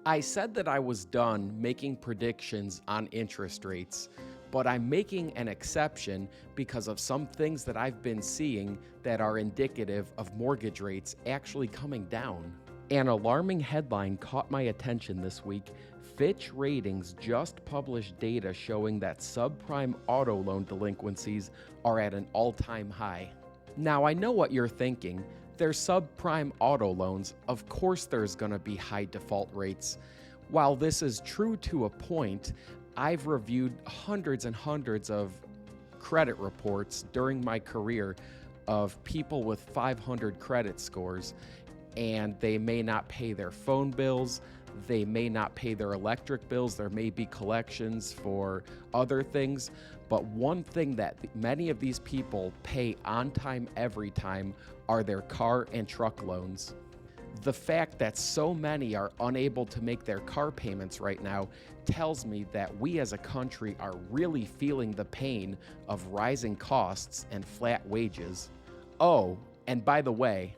I said that I was done making predictions on interest rates, but I'm making an exception because of some things that I've been seeing that are indicative of mortgage rates actually coming down. An alarming headline caught my attention this week. Fitch Ratings just published data showing that subprime auto loan delinquencies are at an all-time high. Now, I know what you're thinking. They're subprime auto loans. Of course, there's going to be high default rates. While this is true to a point, I've reviewed hundreds and hundreds of credit reports during my career of people with 500 credit scores, and they may not pay their phone bills, they may not pay their electric bills, there may be collections for other things, but one thing that many of these people pay on time every time are their car and truck loans. The fact that so many are unable to make their car payments right now tells me that we as a country are really feeling the pain of rising costs and flat wages. Oh, and by the way,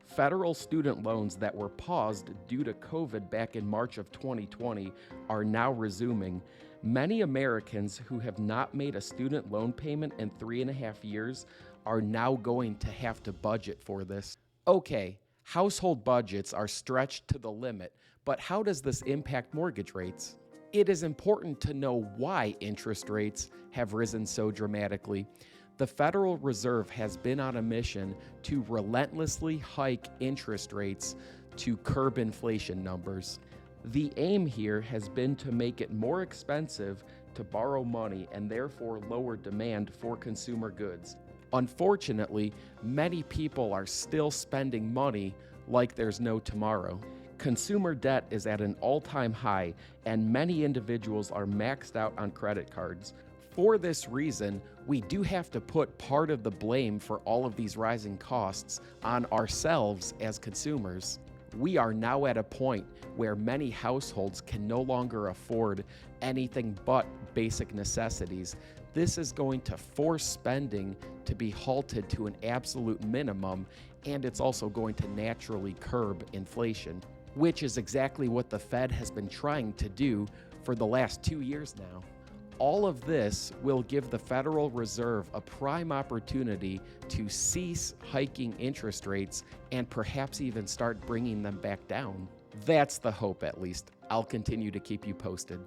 federal student loans that were paused due to COVID back in March of 2020 are now resuming. Many Americans who have not made a student loan payment in 3.5 years are now going to have to budget for this. Okay, household budgets are stretched to the limit, but how does this impact mortgage rates? It is important to know why interest rates have risen so dramatically. The Federal Reserve has been on a mission to relentlessly hike interest rates to curb inflation numbers. The aim here has been to make it more expensive to borrow money and therefore lower demand for consumer goods. Unfortunately, many people are still spending money like there's no tomorrow. Consumer debt is at an all-time high, and many individuals are maxed out on credit cards. For this reason, we do have to put part of the blame for all of these rising costs on ourselves as consumers. We are now at a point where many households can no longer afford anything but basic necessities. This is going to force spending to be halted to an absolute minimum, and it's also going to naturally curb inflation, which is exactly what the Fed has been trying to do for the last 2 years now. All of this will give the Federal Reserve a prime opportunity to cease hiking interest rates and perhaps even start bringing them back down. That's the hope, at least. I'll continue to keep you posted.